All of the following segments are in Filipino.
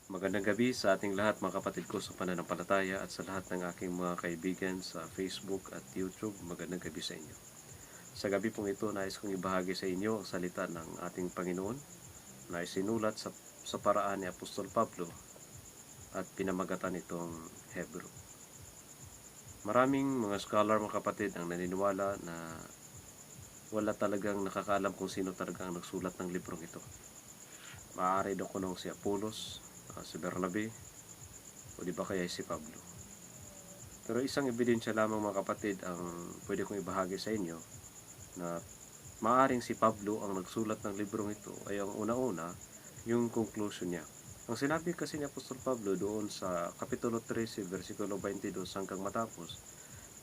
Magandang gabi sa ating lahat mga kapatid ko sa pananampalataya at sa lahat ng aking mga kaibigan sa Facebook at YouTube. Magandang gabi sa inyo. Sa gabi pong ito, nais kong ibahagi sa inyo ang salita ng ating Panginoon na isinulat sa paraan ni Apostol Pablo at pinamagatan itong Hebrew. Maraming mga scholar mga kapatid ang naniniwala na wala talagang nakakaalam kung sino talaga ang nagsulat ng librong ito. Maaari daw kunong si Apolos, si Bernabe, o di ba kaya si Pablo. Pero isang ebidensya lamang mga kapatid ang pwede kong ibahagi sa inyo na maaring si Pablo ang nagsulat ng librong ito ay ang una-una yung conclusion niya. Ang sinabi kasi ni Apostol Pablo doon sa Kapitulo 13, versikulo 22 hanggang matapos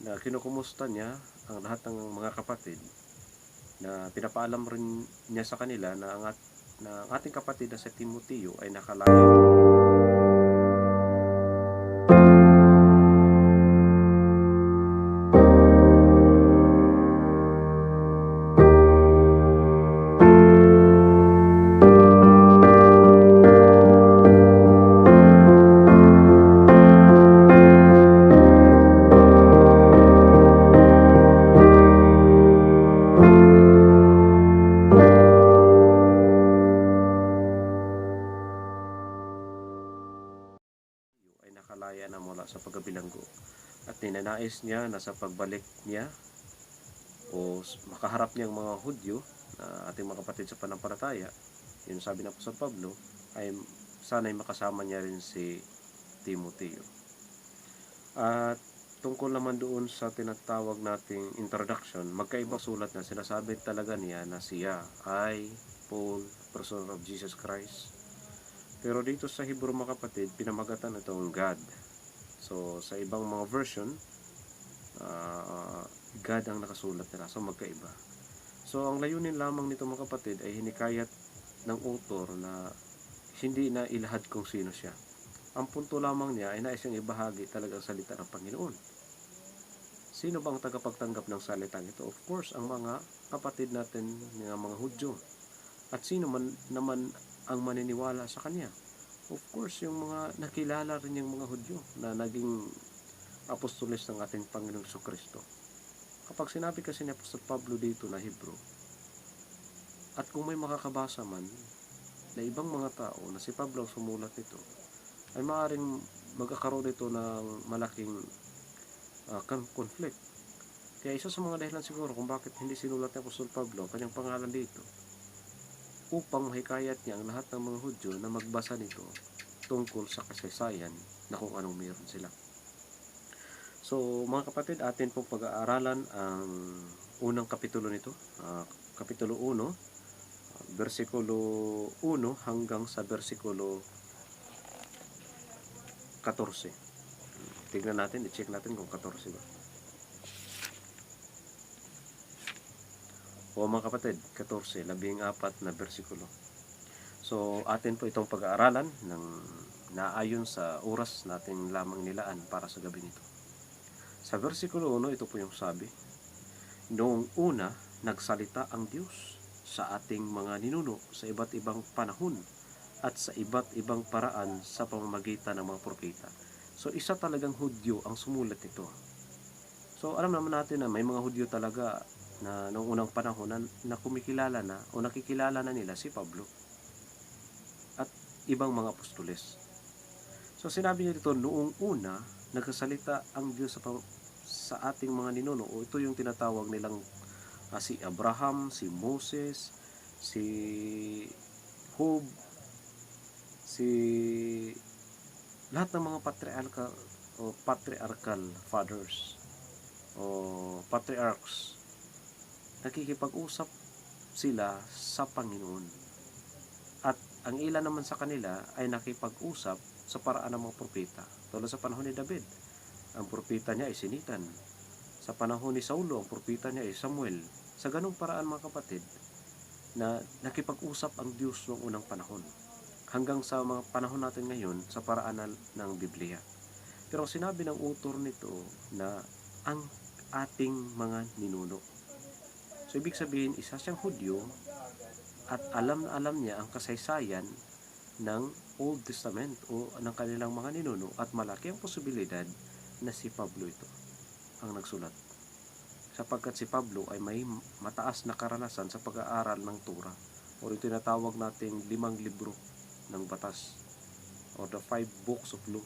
na kinukumusta niya ang lahat ng mga kapatid na pinapaalam rin niya sa kanila na ang ating kapatid na si Timoteo ay nakalayo nakalaya na mula sa pagkabilanggo at ninanais niya na sa pagbalik niya o makaharap niyang mga Hudyo na ating mga kapatid sa panampalataya, yun sabi ng Apostol Pablo, ay sana'y makasama niya rin si Timoteo. At tungkol naman doon sa tinatawag nating introduction, magkaibang sulat na sinasabi talaga niya na siya ay Paul, person of Jesus Christ. Pero dito sa Hebrew mga kapatid, pinamagatan itong God. So sa ibang mga version, God ang nakasulat nila. So magkaiba. So ang layunin lamang nito mga kapatid ay hinikayat ng author na hindi na ilahad kung sino siya. Ang punto lamang niya ay nais niyang ibahagi talagang salita ng Panginoon. Sino bang tagapagtanggap ng salitang ito? Of course, ang mga kapatid natin, mga Hudyo. At sino man naman ang maniniwala sa kanya? Of course, yung mga nakilala rin yung mga Hudyo na naging apostoles ng ating Panginoong Kristo. Kapag sinabi kasi ni Apostol Pablo dito na Hebrew, at kung may makakabasa man na ibang mga tao na si Pablo ang sumulat nito, ay maaaring magkakaroon ito ng malaking conflict. Kaya isa sa mga dahilan siguro kung bakit hindi sinulat ni Apostol Pablo ang kanyang pangalan dito, upang mahikayat niya ang lahat ng mga Hudyo na magbasa nito tungkol sa kasaysayan na kung anong meron sila. So mga kapatid, atin pong pag-aaralan ang unang kapitulo nito, Kapitulo 1, versikulo 1 hanggang sa versikulo 14. Tignan natin, i-check natin kung 14 ba. O mga kapatid, 14, 14 na versikulo. So atin po itong pag-aaralan ng naayon sa oras natin lamang nilaan para sa gabi nito. Sa versikulo 1, ito po yung sabi, noong una, nagsalita ang Diyos sa ating mga ninuno sa iba't ibang panahon at sa iba't ibang paraan sa pamamagitan ng mga propeta. So isa talagang Hudyo ang sumulat nito. So alam naman natin na may mga Hudyo talaga na noong unang panahon na kumikilala na o nakikilala na nila si Pablo at ibang mga apostoles. So sinabi niya dito, noong una, nagsasalita ang Diyos sa ating mga ninuno. O ito yung tinatawag nilang si Abraham, si Moses, si Job, si lahat ng mga patriarchal fathers o patriarchs. Nakikipag-usap sila sa Panginoon. At ang ilan naman sa kanila ay nakipag-usap sa paraan ng mga propeta. Tulad sa panahon ni David, ang propeta niya ay si Nathan. Sa panahon ni Saulo, ang propeta niya ay Samuel. Sa ganung paraan mga kapatid, na nakipag-usap ang Diyos noong unang panahon. Hanggang sa mga panahon natin ngayon, sa paraan ng Biblia. Pero sinabi ng author nito na ang ating mga ninuno. So ibig sabihin, isa siyang Hudyo at alam na alam niya ang kasaysayan ng Old Testament o ng kanilang mga ninuno at malaki ang posibilidad na si Pablo ito ang nagsulat. Sapagkat si Pablo ay may mataas na karanasan sa pag-aaral ng Torah o ito tinatawag nating 5 libro ng batas or the 5 books of law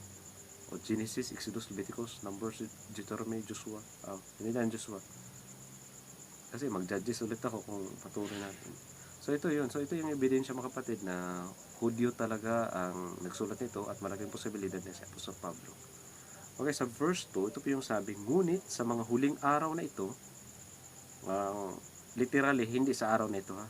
o Genesis, Exodus, Leviticus, Numbers, Deuteronomy, Joshua. Hindi lang Joshua. Kasi mag-judges ulit ako kung patuloy natin. So ito yun. So ito yung ebidensya mga kapatid na Hudyo talaga ang nagsulat nito at malaking posibilidad na si Apostol Pablo. Okay, sa verse 2, ito po yung sabi, ngunit sa mga huling araw na ito, literally, hindi sa araw na ito ha,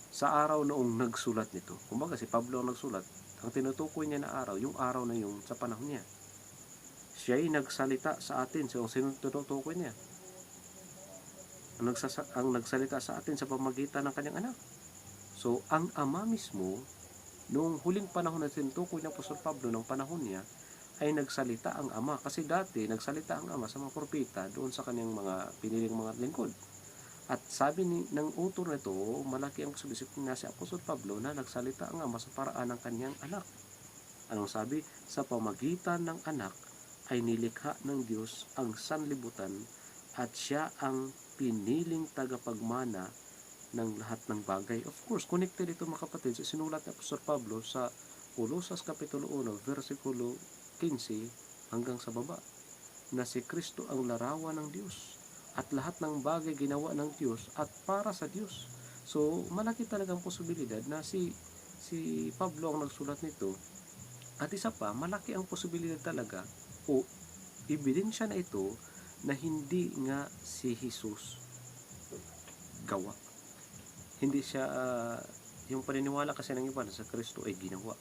sa araw noong nagsulat nito. Kumbaga si Pablo ang nagsulat, ang tinutukoy niya na araw, yung araw na yung sa panahon niya. Siya ay nagsalita sa atin. So, sino tinutukoy niya? Ang nagsalita sa atin sa pamagitan ng kanyang anak. So, ang ama mismo, noong huling panahon na tinutukoy ng Apostol Pablo, ng panahon niya, ay nagsalita ang ama. Kasi dati, nagsalita ang ama sa mga propeta doon sa kanyang mga piniling mga lingkod. At sabi ng author nito, malaki ang subisip niya si Apostol Pablo na nagsalita ang ama sa paraan ng kanyang anak. Anong sabi? Sa pamagitan ng anak ay nilikha ng Diyos ang sanlibutan at siya ang piniling tagapagmana ng lahat ng bagay. Of course, connected ito mga kapatid sa sinulat ni Apostol Pablo sa Colosas Kapitulo 1, versikulo 15 hanggang sa baba, na si Kristo ang larawan ng Diyos at lahat ng bagay ginawa ng Diyos at para sa Diyos. So, malaki talagang posibilidad na si Pablo ang nagsulat nito. At isa pa, malaki ang posibilidad talaga o ebidensya na ito na hindi nga si Jesus gawa. Hindi siya, yung paniniwala kasi ng iba na sa Kristo ay ginawa.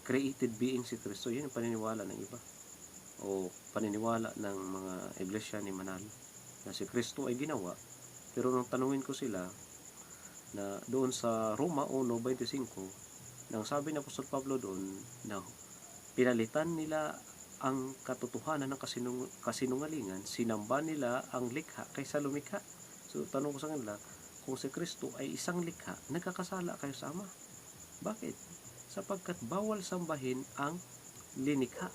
Created being si Kristo, yun yung paniniwala ng iba. O paniniwala ng mga iglesia ni Manal na si Kristo ay ginawa. Pero nung tanungin ko sila na doon sa Roma 1:25, nang sabi ng Apostol Pablo doon na pinalitan nila ang katotohanan ng kasinungalingan, sinamba nila ang likha kaysa lumikha. So tanong ko sa kanila, kung si Kristo ay isang likha, nagkakasala kayo sa Ama. Bakit? Sapagkat bawal sambahin ang linikha.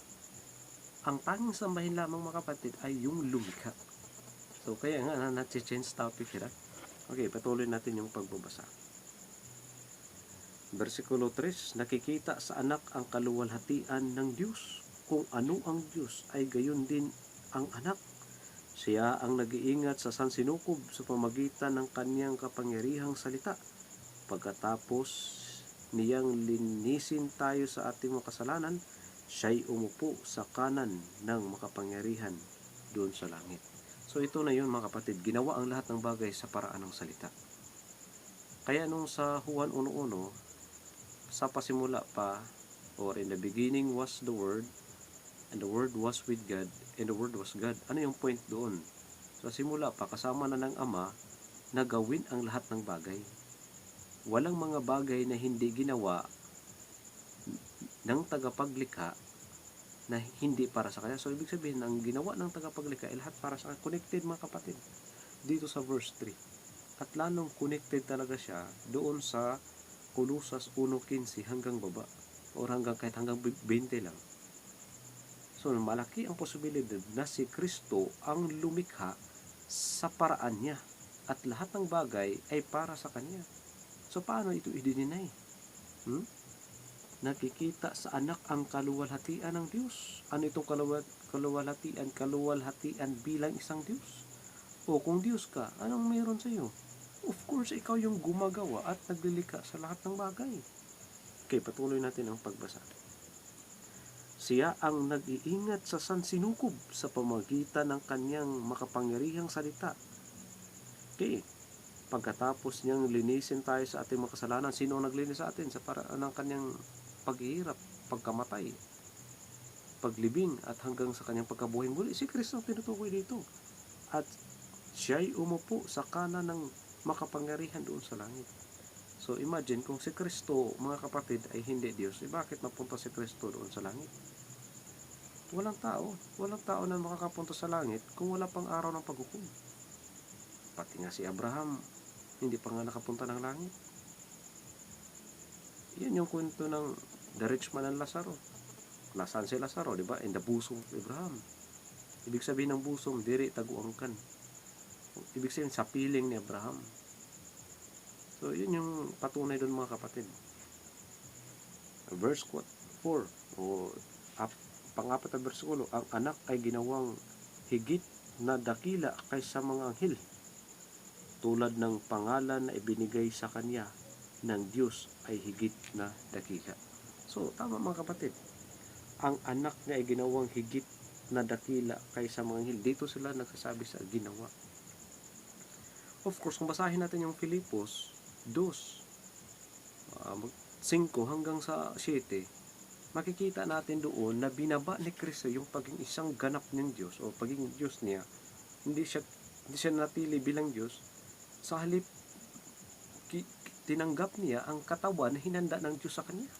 Ang tanging sambahin lamang mga kapatid ay yung lumikha. So kaya nga na-change topic sila. Okay, patuloy natin yung pagbabasa. Versikulo 3, nakikita sa anak ang kaluwalhatian ng Diyos. Kung ano ang Diyos ay gayon din ang anak. Siya ang nag-iingat sa sansinukob sa pamagitan ng kanyang kapangyarihang salita. Pagkatapos niyang linisin tayo sa ating mga kasalanan, siya'y umupo sa kanan ng makapangyarihan doon sa langit. So ito na yun mga kapatid, ginawa ang lahat ng bagay sa paraan ng salita. Kaya nung sa Juan 1:1, sa pasimula pa, or in the beginning was the Word, and the Word was with God, and the Word was God. Ano yung point doon? Sa simula pa, kasama na ng Ama na gawin ang lahat ng bagay. Walang mga bagay na hindi ginawa ng tagapaglikha na hindi para sa kanya. So, ibig sabihin, ang ginawa ng tagapaglikha ay lahat para sa kanya. Connected mga kapatid. Dito sa verse 3. At lalong connected talaga siya doon sa Colosas 1:15 hanggang baba. O kahit hanggang 20 lang. So, malaki ang posibilidad na si Kristo ang lumikha sa paraan niya. At lahat ng bagay ay para sa kanya. So, paano ito i-deny? Nakikita sa anak ang kaluwalhatian ng Diyos. Ano itong kaluwalhatian? Kaluwalhatian bilang isang Diyos. O kung Diyos ka, anong mayroon sa iyo? Of course, ikaw yung gumagawa at naglilika sa lahat ng bagay. Okay, patuloy natin ang pagbasa. Siya ang nag-iingat sa sansinukob sa pamagitan ng kanyang makapangyarihang salita. Okay, pagkatapos niyang linisin tayo sa ating mga kasalanan, sino ang naglinis sa atin sa paraan ng kanyang paghihirap, pagkamatay, paglibing at hanggang sa kanyang pagkabuhay muli? Si Kristo ang tinutukoy dito. At siya'y umupo sa kanan ng makapangyarihan doon sa langit. So imagine kung si Kristo mga kapatid ay hindi Diyos, bakit napunta si Kristo doon sa langit? Walang tao na makakapunta sa langit kung wala pang araw ng paghukom. Pati nga si Abraham, hindi pa nga nakapunta ng langit. Yan yung kwento ng the rich man and Lazaro. Nasaan si Lazaro, di ba? In the bosom of Abraham. Ibig sabihin ng bosom, diri taguangkan. Ibig sabihin sa piling ni Abraham. So, yun yung patunay doon mga kapatid. Verse 4, pang-apat na bersikulo, ang anak ay ginawang higit na dakila kaysa mga anghel, tulad ng pangalan na ibinigay sa kanya ng Diyos ay higit na dakila. So, tama mga kapatid. Ang anak niya ay ginawang higit na dakila kaysa mga anghel. Dito sila nagsasabi sa ginawa. Of course, kung basahin natin yung Filipos 2, 5 hanggang sa 7, makikita natin doon na binaba ni Kristo yung paging isang ganap ng Diyos o pagiging Diyos niya. Hindi siya natili bilang Diyos. Sa halip, tinanggap niya ang katawan na hinanda ng Diyos sa kanya.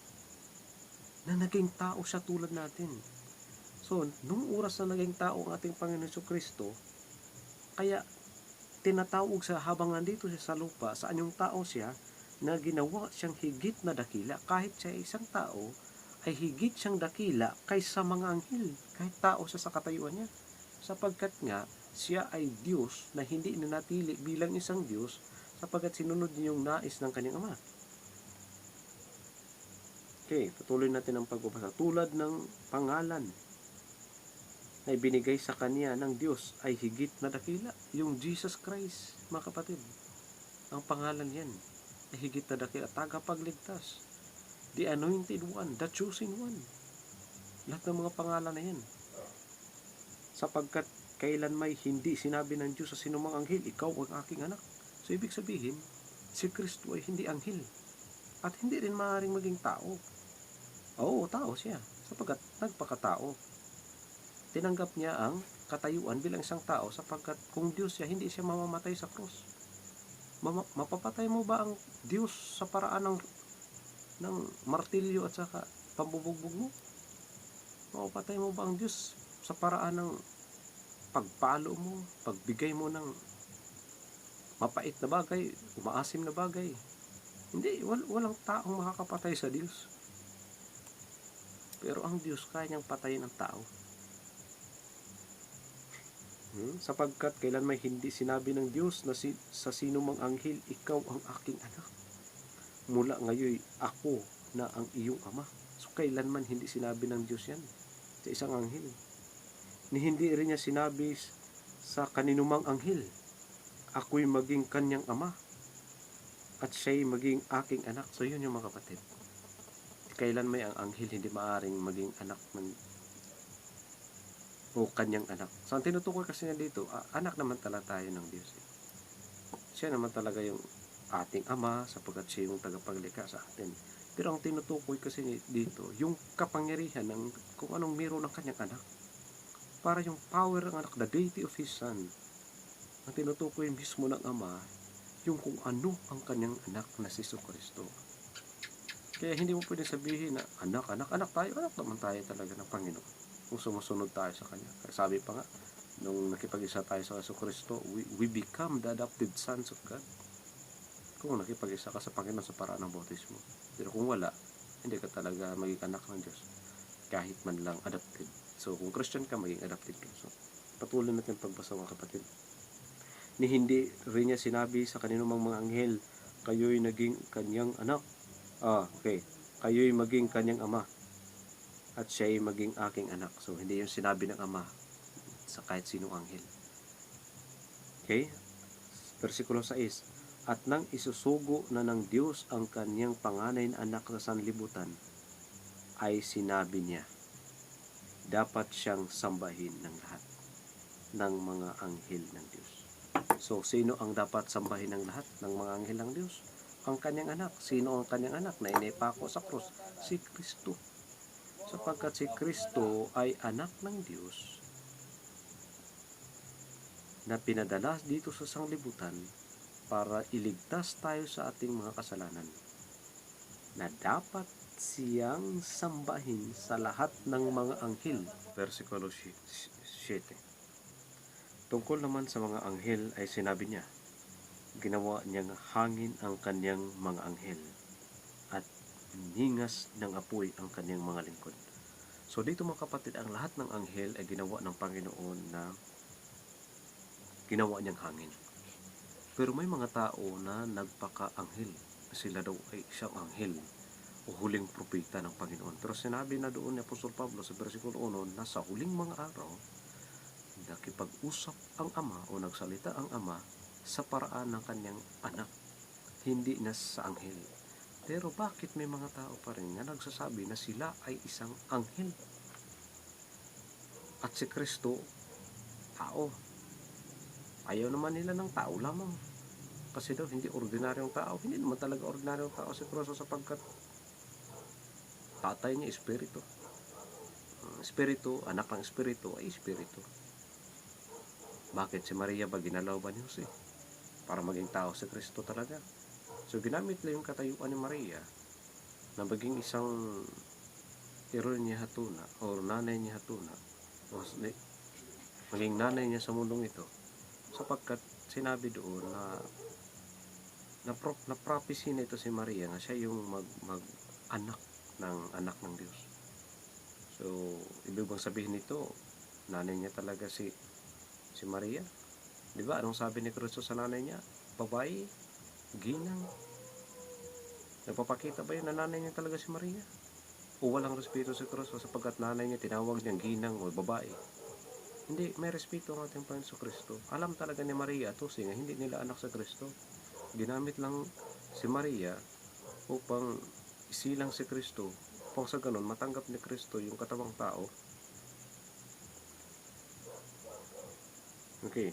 Na naging tao siya tulad natin. So, nung oras na naging tao ang ating Panginoon Kristo, kaya tinatawag sa habang nandito siya sa lupa, sa anyong tao siya, na ginawa siyang higit na dakila. Kahit siya isang tao, ay higit siyang dakila kaysa mga anghel. Kahit tao siya sa katayuan niya. Sapagkat nga, siya ay Diyos na hindi nanatili bilang isang Diyos sapagkat sinunod niya yung nais ng kanyang Ama. Okay, patuloy natin ang pagbabasa. Tulad ng pangalan na ibinigay sa kanya ng Diyos ay higit na dakila. Yung Jesus Christ, mga kapatid. Ang pangalan yan ay higit na dakila. Tagapagligtas. The anointed one, the chosen one. Lahat ng mga pangalan na yan. Sapagkat kailan may hindi sinabi ng Diyos sa sinumang anghel, ikaw ang aking anak. So, ibig sabihin, si Kristo ay hindi anghel. At hindi rin maaaring maging tao. Oo, tao siya. Sapagkat nagpakatao. Tinanggap niya ang katayuan bilang isang tao sapagkat kung Diyos siya, hindi siya mamamatay sa krus. Mapapatay mo ba ang Diyos sa paraan ng martilyo at saka pambubugbog mo? Mapapatay mo ba ang Diyos sa paraan ng pagpalo mo, pagbigay mo ng mapait na bagay, umaasim na bagay? Hindi, walang taong makakapatay sa Diyos. Pero ang Diyos kaya niyang patayin ang tao. Sapagkat kailan may hindi sinabi ng Diyos na sa sinumang anghel, ikaw ang aking anak. Mula ngayon ako na ang iyong ama. So kailanman hindi sinabi ng Diyos yan sa isang anghel. Ni hindi rin niya sinabi sa kaninumang anghel, ako'y maging kanyang ama at siya'y maging aking anak. So yun yung mga kapatid. Kailan may ang anghel hindi maaring maging anak ng o kanyang anak. So ang tinutukoy kasi niya dito, anak naman talaga tayo ng Diyos. Siya naman talaga yung ating ama sapagkat siya yung tagapaglikha sa atin. Pero ang tinutukoy kasi dito, yung kapangyarihan ng kung anong meron ng kanyang anak. Para yung power ng anak, the deity of His Son, ang tinutukoy mismo ng ama, yung kung ano ang kanyang anak na si Kristo. Kaya hindi mo pwede sabihin na anak tayo, anak naman tayo talaga ng Panginoon. Kung sumusunod tayo sa Kanya. Kaya sabi pa nga, nung nakipag-isa tayo sa Kristo, we become the adopted sons of God. Kung nakipag-isa ka sa Panginoon sa paraan ng bautismo. Pero kung wala, hindi ka talaga maging anak ng Diyos. Kahit man lang adopted. So, kung Christian ka, maging adopted ka. So, patuloy natin pagbasa mga kapatid. Ni hindi rin niya sinabi sa kaninumang mga anghel, kayo'y naging kanyang anak. Okay. Kayo'y maging kanyang ama. At siya'y maging aking anak. So, hindi yung sinabi ng ama sa kahit sinong anghel. Okay? Versikulo 6. At nang isusugo na ng Diyos ang kanyang panganay na anak sa sanlibutan, ay sinabi niya, dapat siyang sambahin ng lahat ng mga anghel ng Diyos. So, sino ang dapat sambahin ng lahat ng mga anghel ng Diyos? Ang kanyang anak. Sino ang kanyang anak na inipako sa krus? Si Kristo. Sapagkat si Kristo ay anak ng Diyos na pinadala dito sa sanglibutan para iligtas tayo sa ating mga kasalanan na dapat siyang sambahin sa lahat ng mga anghel. Versikulo 7. Tungkol naman sa mga anghel ay sinabi niya, ginawa niyang hangin ang kanyang mga anghel at ningas ng apoy ang kanyang mga lingkod. So dito mga kapatid, ang lahat ng anghel ay ginawa ng Panginoon na ginawa niyang hangin. Pero may mga tao na nagpaka-anghel. Sila daw ay isang anghel o huling propeta ng Panginoon. Pero sinabi na doon ni Apostol Pablo sa versikulo 1 na sa huling mga araw, nakipag-usap ang Ama o nagsalita ang Ama sa paraan ng kanyang anak, hindi na sa anghel. Pero bakit may mga tao pa rin na nagsasabi na sila ay isang anghel? At si Kristo, tao. Ayaw naman nila ng tao lamang. Kasi daw hindi ordinaryong tao. Hindi naman talaga ordinaryong tao si Kristo sapagkat tatay niya espiritu. Espiritu, anak ng espiritu ay espiritu. Bakit si Maria ba ginalaw ba ni Jose? Para maging tao si Kristo talaga. So ginamit lang yung katayuan ni Maria na maging isang iro niya hatuna o nanay niya hatuna o maging nanay niya sa mundong ito, sapagkat sinabi doon na prophecy na ito si Maria na siya yung mag-anak ng anak ng Diyos. So ibig bang sabihin nito nanay niya talaga si Maria? Di ba anong sabi ni Kristo sa nanay niya? Babae, ginang. Nagpapakita ba yun na nanay niya talaga si Maria? O walang respeto si Kristo sapagkat nanay niya tinawag niyang ginang o babae? Hindi, may respeto ang ating Panginoon sa Kristo. Alam talaga ni Maria ito, nga hindi nila anak sa Kristo. Ginamit lang si Maria upang isilang si Kristo, upang sa ganun matanggap ni Kristo yung katawang tao. Okay.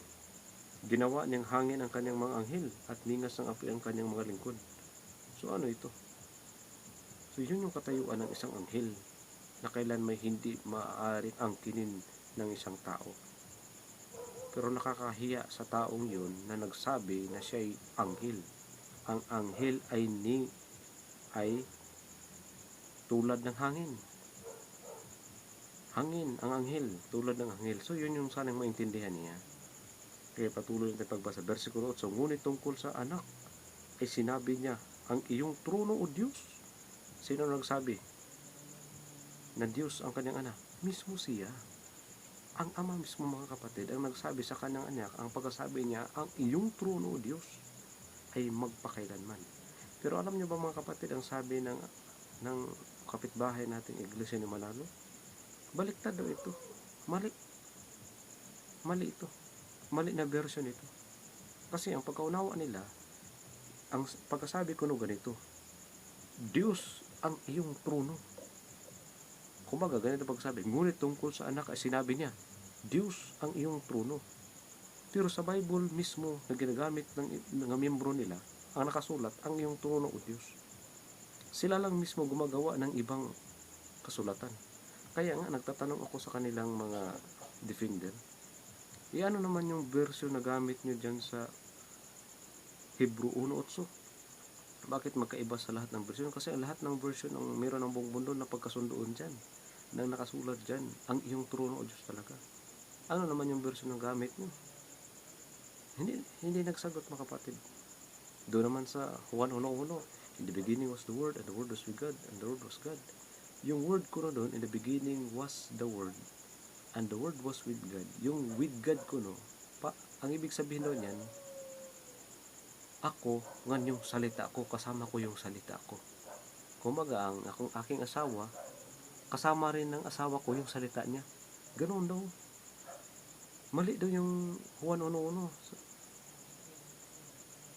Ginawa niyang hangin ang kanyang mga anghel at ningas ng apoy ang kanyang mga lingkod. So ano ito? So yun yung katayuan ng isang anghel na kailan may hindi maaaring angkinin ng isang tao. Pero nakakahiya sa taong yun na nagsabi na siya ay anghel. Ang anghel ay tulad ng hangin. Hangin, ang anghel, tulad ng anghel. So yun yung sanang maintindihan niya. Kaya patuloy natin pagbasa. Versikulo 8. Ngunit tungkol sa anak, ay sinabi niya, ang iyong trono o Diyos. Sino nagsabi na Diyos ang kanyang anak? Mismo siya. Ang ama mismo mga kapatid, ang nagsabi sa kanyang anak, ang pagkasabi niya, ang iyong trono o Diyos ay magpakailanman. Pero alam niyo ba mga kapatid, ang sabi ng kapitbahay nating iglesia ni Manalo? Baliktad daw ito. Mali ito. Mali na version ito. Kasi ang pagkaunawa nila, ang pagkasabi ko no ganito, Diyos ang iyong trono. Kumbaga, ganito pagsabi, ngunit tungkol sa anak ay sinabi niya, Diyos ang iyong trono. Pero sa Bible mismo na ginagamit ng miyembro nila, ang nakasulat, ang iyong trono o Diyos. Sila lang mismo gumagawa ng ibang kasulatan. Kaya nga, nagtatanong ako sa kanilang mga defender, ano naman yung version na gamit nyo dyan sa Hebrew 1:8? Bakit magkaiba sa lahat ng version? Kasi lahat ng version ang meron ng buong mundo na pagkasundoon dyan. Nang nakasulat dyan, ang iyong trono o Diyos talaga. Ano naman yung version ng gamit nyo? Hindi nagsagot mga kapatid. Doon naman sa Juan 1:1, in the beginning was the Word, and the Word was with God, and the Word was God. Yung word ko na doon, in the beginning was the Word, and the Word was with God. Yung with God ko no, ang ibig sabihin doon yan, ako, ngan yung salita ko, kasama ko yung salita ko. Kumbaga, ang aking asawa, kasama rin ng asawa ko yung salita niya. Ganoon daw. Mali daw yung Juan 1:1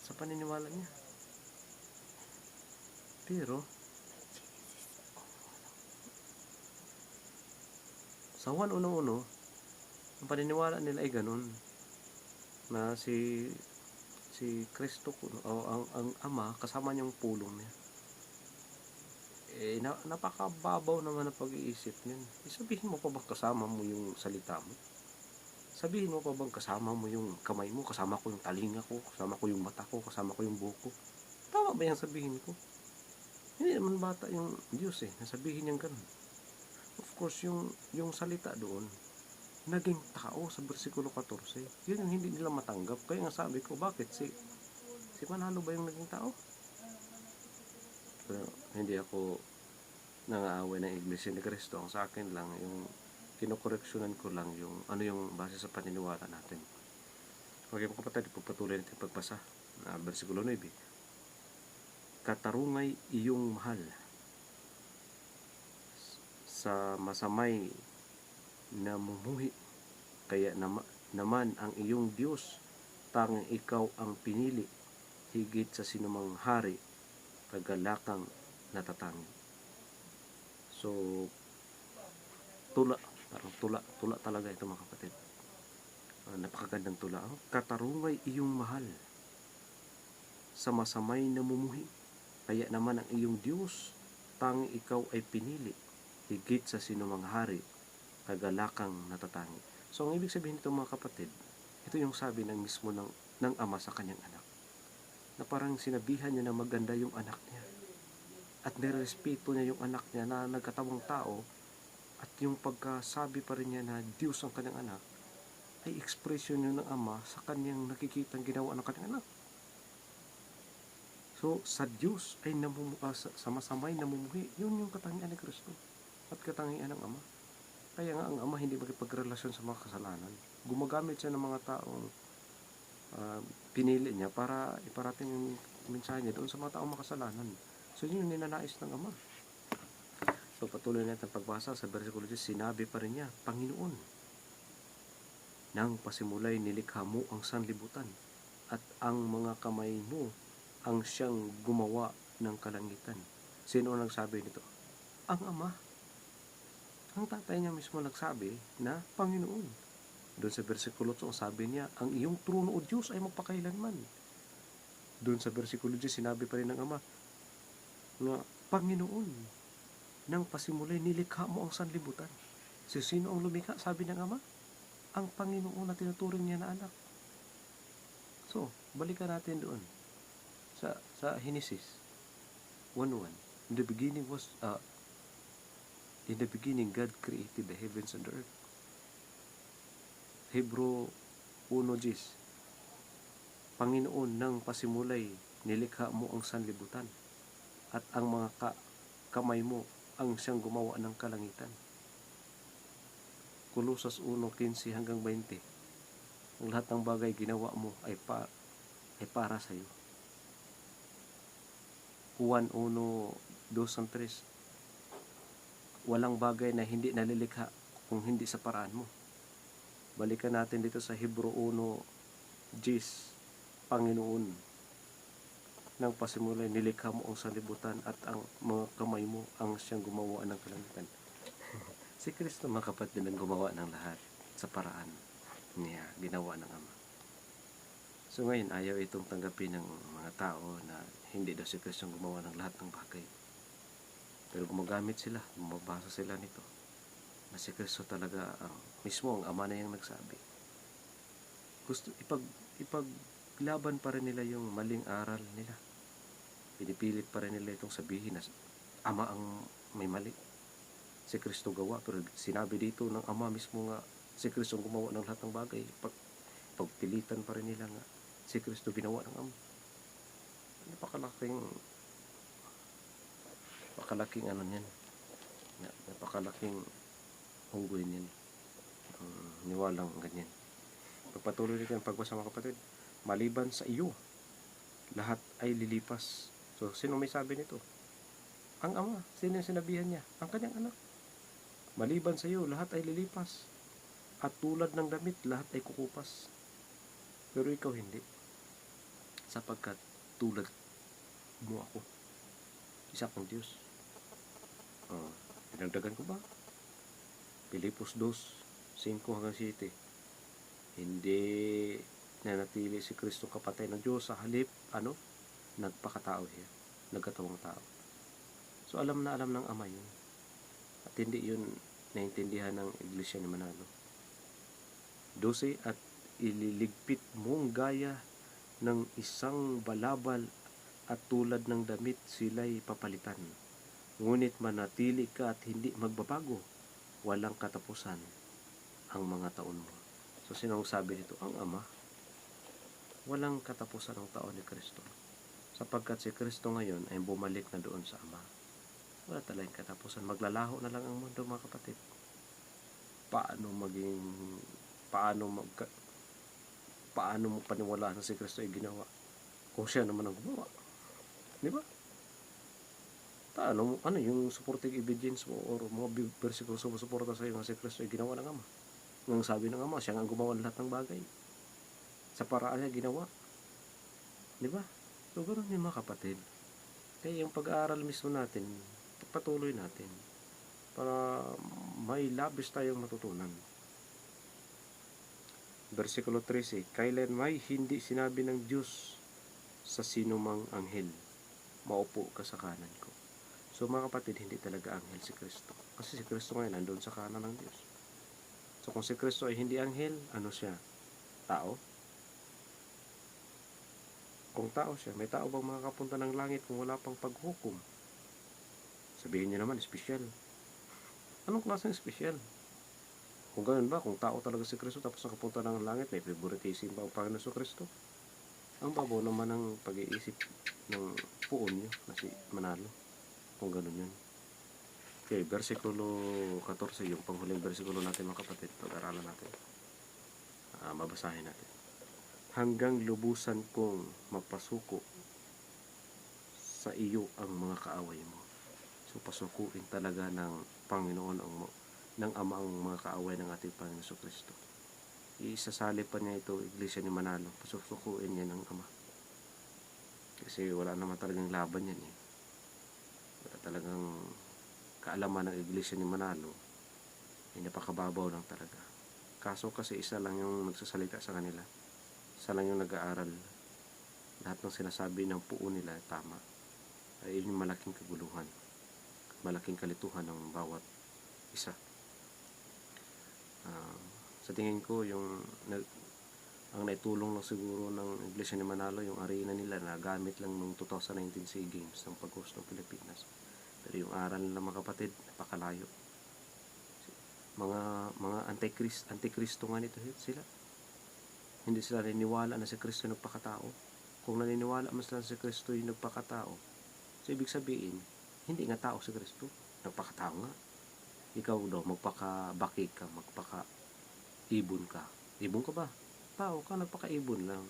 sa paniniwala niya. Pero sa Juan 1:1, ang paniniwala nila ay ganun, na si Kristo o ang ama kasama niyang pulong niya. Napakababaw naman ang pag-iisip niyan. Sabihin mo pa bang kasama mo yung salita mo? Sabihin mo pa bang kasama mo yung kamay mo, kasama ko yung talinga ko, kasama ko yung mata ko, kasama ko yung buhok ko? Tama ba yan sabihin ko? Hindi naman bata yung Diyos nasabihin niyang ganun. Of course, yung salita doon, naging tao sa versikulo 14. Yun yung hindi nila matanggap. Kaya nga sabi ko, bakit si Manalo ba yung naging tao? Hindi ako nangaaway ng Iglesia ni Cristo. Ang sa akin lang, yung kinokoreksyonan ko lang yung ano yung base sa paniniwala natin. Okay mga kapatid, pagpatuloy natin pagbasa. Versikulo 9. Katarungay iyong mahal sa masamay na mumuhi, kaya naman ang iyong Diyos, tanging ikaw ang pinili, higit sa sinumang hari, kagalakang natatangi. So, parang tula talaga ito mga kapatid. Napakagandang tula. Katarungay iyong mahal sa masamay na mumuhi, kaya naman ang iyong Diyos, tanging ikaw ay pinili, higit sa sinumang hari, kagalakang natatangi. So, ang ibig sabihin nito mga kapatid, ito yung sabi ng mismo ng ama sa kanyang anak. Na parang sinabihan niya na maganda yung anak niya. At nirespeto niya yung anak niya na nagkatawang tao. At yung pagkasabi pa rin niya na Diyos ang kanyang anak, ay ekspresyon yun ng ama sa kanyang nakikitang ginawa ng kanyang anak. So, sa Diyos ay sa masamay namumuhi. Yun yung katangian ni Kristo at katangian ng ama. Kaya nga ang ama hindi makipagrelasyon sa mga kasalanan. Gumagamit siya ng mga taong pinili niya para iparating yung mensahe niya doon sa mga taong makasalanan. So yun yung ninanais ng ama. So patuloy natin pagbasa sa versikulo 10, sinabi pa rin niya, Panginoon, nang pasimulay nilikha mo ang sanlibutan at ang mga kamay mo ang siyang gumawa ng kalangitan. Sino ang nagsabi nito? Ang ama. Ang tatay niya mismo nagsabi na Panginoon. Doon sa versikulo 2, sabi niya, ang iyong trono o Diyos ay magpakailanman. Doon sa versikulo 10, sinabi pa rin ng ama na Panginoon, nang pasimulay nilikha mo ang sanlibutan. So, sino ang lumikha? Sabi ng ama, ang Panginoon na tinuturing niya na anak. So, balikan natin doon sa Genesis 1:1. In the beginning God created the heavens and the earth. Hebrew 1:10, Panginoon, nang pasimulay nilikha mo ang sanlibutan at ang mga kamay mo ang siyang gumawa ng kalangitan. Kolosas 1:15 hanggang 20, ang lahat ng bagay ginawa mo ay para sa iyo. Juan 1:2-3, walang bagay na hindi nalilikha kung hindi sa paraan mo. Balikan natin dito sa Hebrew 1:10, Panginoon, nang pasimulay nilikha mo ang sanlibutan at ang mga kamay mo ang siyang gumawa ng kalangitan. Si Kristo mga kapatid ang gumawa ng lahat sa paraan niya, ginawa ng Ama. So ngayon, ayaw itong tanggapin ng mga tao na hindi daw si Kristo ang gumawa ng lahat ng bagay. Pero gumagamit sila, bumabasa sila nito, na si Kristo talaga mismo ang Ama na yung nagsabi. Gusto ipaglaban pa rin nila yung maling aral nila. Pinipilit pa rin nila itong sabihin na Ama ang may mali, si Kristo gawa. Pero sinabi dito ng Ama mismo nga si Kristo gumawa ng lahat ng bagay. Pagpilitan pa rin nila nga si Kristo ginawa ng Ama. Napakalaking napakalaking hungguin yan, niwalang ganyan. Pagpatuloy natin ang pagbasa mga kapatid, maliban sa iyo lahat ay lilipas. So sino may sabi nito? Ang Ama. Sino yung sinabihan niya? Ang kanyang anak. Maliban sa iyo lahat ay lilipas, at tulad ng damit lahat ay kukupas, pero ikaw hindi, sapagkat tulad mo ako, isa kang Diyos. Pinagdagan ko ba? Pilipos 2:5-7. Hindi nanatili si Kristo kapatay ng Diyos, sa halip nagpakatao siya, nagkatawang tao. So alam na alam ng Ama yun, at hindi yun naintindihan ng Iglesia ni Manalo. 12, at ililigpit mong gaya ng isang balabal, at tulad ng damit sila'y papalitan. Ngunit manatili ka at hindi magbabago, walang katapusan ang mga taon mo. So sinong sabi dito? Ang Ama. Walang katapusan ang taon ni Kristo, sapagkat si Kristo ngayon ay bumalik na doon sa Ama. wala talagang katapusan. Maglalaho na lang ang mundo, mga kapatid. Paano maging, paano magka, paano mo paniwalaan na si Kristo ay ginawa kung siya naman ang gumawa? Di ba? Paano, ano yung supporting evidence mo or mga versikulo sumusuporta sa iyo na si Kristo ay ginawa ng Ama? Nang sabi ng Ama, siya ang gumawa ng lahat ng bagay. Sa paraan niya ginawa. Di ba? So, ganoon yung mga kapatid. Kaya yung pag-aaral mismo natin, patuloy natin para may labis tayong matutunan. Versikulo 13, kailan may hindi sinabi ng Diyos sa sinumang anghel, maupo ka sa kanan ko. So mga kapatid, hindi talaga anghel si Kristo. Kasi si Kristo ngayon nandun sa kanan ng Diyos. So kung si Kristo ay hindi anghel, ano siya? Tao? Kung tao siya, may tao bang makakapunta ng langit kung wala pang paghukom? Sabihin niyo naman, espesyal. Anong klaseng espesyal? Kung ganoon ba, kung tao talaga si Kristo tapos nakapunta ng langit, may favoritism ba ang Panginoon sa Kristo? Ang babaw naman ng pag-iisip ng puon niyo na si Manalo. Kung ganoon yun. Okay, versikulo 14, yung panghuling versikulo natin mga kapatid, pag-aralan natin. Mabasahin natin. Hanggang lubusan kong mapasuko sa iyo ang mga kaaway mo. So pasukuin talaga ng Panginoon ng Ama ang mga kaaway ng ating Panginoon sa Kristo. Isasali pa niya ito, Iglesia ni Manalo, pasusukuin niya ng Ama. Kasi wala naman talagang laban yan eh. Wala talagang kaalaman ng Iglesia ni Manalo, ay napakababaw lang talaga. Kaso kasi isa lang yung nagsasalita sa kanila, isa lang yung nag-aaral. Lahat ng sinasabi ng puo nila tama. Ay yun yung malaking kaguluhan, malaking kalituhan ng bawat isa. Sa tingin ko ang naitulong lang siguro ng Iglesia ni Manalo yung arena nila na gamit lang ng 2019 SEA Games ng pag-host ng Pilipinas. Pero yung aral ng mga kapatid, napakalayo. Mga antikristo nga nito sila. Hindi sila naniniwala na si Kristo nagpakatao. Kung naniniwala mas lang si Kristo yung nagpakatao, so ibig sabihin, hindi nga tao si Kristo, nagpakatao nga. Ikaw daw, magpaka-baki ka, magpaka-ibon ka. Ibon ka ba? Tao ka, nagpaka-ibon lang.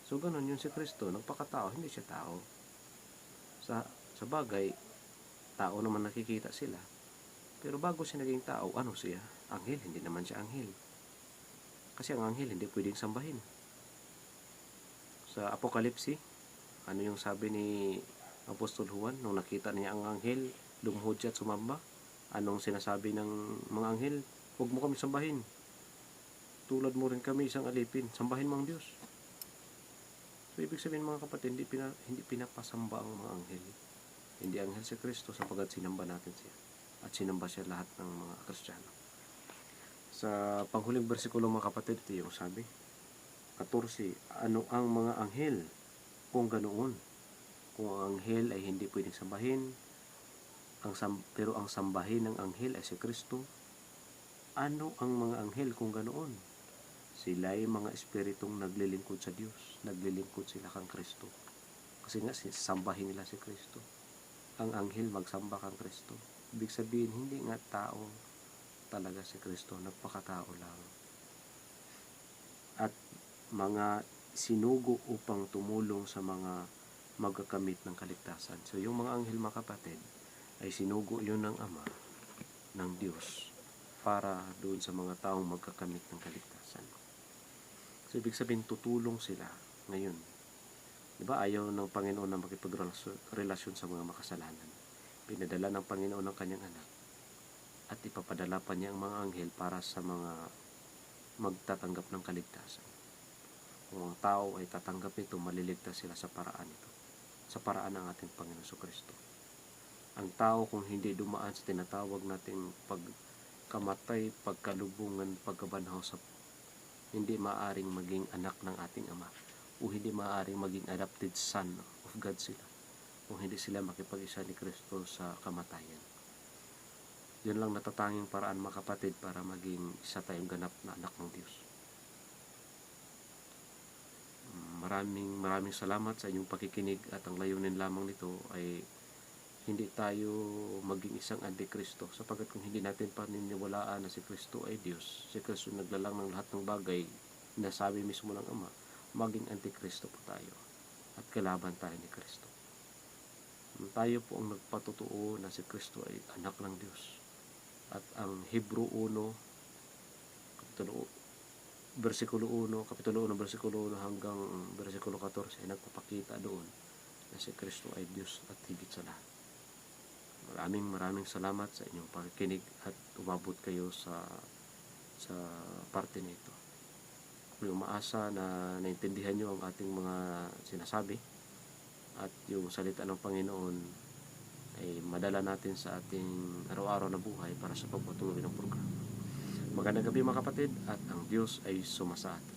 So ganun yun si Kristo, nagpakatao, hindi siya tao. Sa bagay, tao naman nakikita sila. Pero bago siya naging tao, ano siya? Anghel, hindi naman siya anghel. Kasi ang anghel hindi pwedeng sambahin. Sa Apokalipsi, ano yung sabi ni Apostol Juan nung nakita niya ang anghel, lumuhod siya at sumamba? Anong sinasabi ng mga anghel? Huwag mo kami sambahin. Tulad mo rin kami isang alipin. Sambahin mo ang Diyos. So ibig sabihin mga kapatid, hindi pinapasamba ang mga anghel. Hindi anghel si Kristo sapagkat sinamba natin siya. At sinamba siya lahat ng mga Kristiyano. Sa panghuling bersikulo mga kapatid, ito yung sabi. 14, ano ang mga anghel kung ganoon? Kung ang anghel ay hindi pwedeng sambahin, pero ang sambahin ng anghel ay si Kristo, ano ang mga anghel kung ganoon? Sila ay mga espiritong naglilingkod sa Diyos, naglilingkod sila kang Kristo. Kasi nga sambahin nila si Kristo. Ang anghel magsamba kang Kristo. Ibig sabihin, hindi nga tao talaga si Kristo, nagpakatao lang. At mga sinugo upang tumulong sa mga magkakamit ng kaligtasan. So yung mga anghel mga kapatid, ay sinugo yun ng Ama, ng Diyos, para doon sa mga taong magkakamit ng kaligtasan. So ibig sabihin, tutulong sila ngayon. Diba ayaw ng Panginoon na makipagrelasyon sa mga makasalanan. Pinadala ng Panginoon ng kanyang anak at ipapadala pa niya ang mga anghel para sa mga magtatanggap ng kaligtasan. Kung ang tao ay tatanggap nito, maliligtas sila sa paraan ito, sa paraan ng ating Panginoon Kristo. Ang tao kung hindi dumaan sa tinatawag nating pagkamatay, pagkalubungan, pagkabanhaw sa hindi maaring maging anak ng ating Ama o hindi maaring maging adopted son of God sila kung hindi sila makipag-isa ni Kristo sa kamatayan. Yun lang natatanging paraan mga kapatid para maging isa tayong ganap na anak ng Diyos. Maraming salamat sa inyong pakikinig at ang layunin lamang nito ay hindi tayo maging isang antikristo, sapagkat kung hindi natin paniniwalaan na si Kristo ay Diyos, si Kristo naglalang ng lahat ng bagay na sabi mismo ng Ama, maging antikristo po tayo at kalaban tayo ni Kristo. Tayo po ang nagpatotoo na si Kristo ay anak ng Diyos. At ang Hebrew 1, versikulo 1 hanggang versikulo 14 ay nagpapakita doon na si Kristo ay Diyos at higit sa lahat. Maraming salamat sa inyong pakikinig at umabot kayo sa parte nito. May umaasa na naintindihan nyo ang ating mga sinasabi at yung salita ng Panginoon ay madala natin sa ating araw-araw na buhay para sa pagpatuloy ng programa. Magandang gabi mga kapatid, at ang Diyos ay sumasa atin.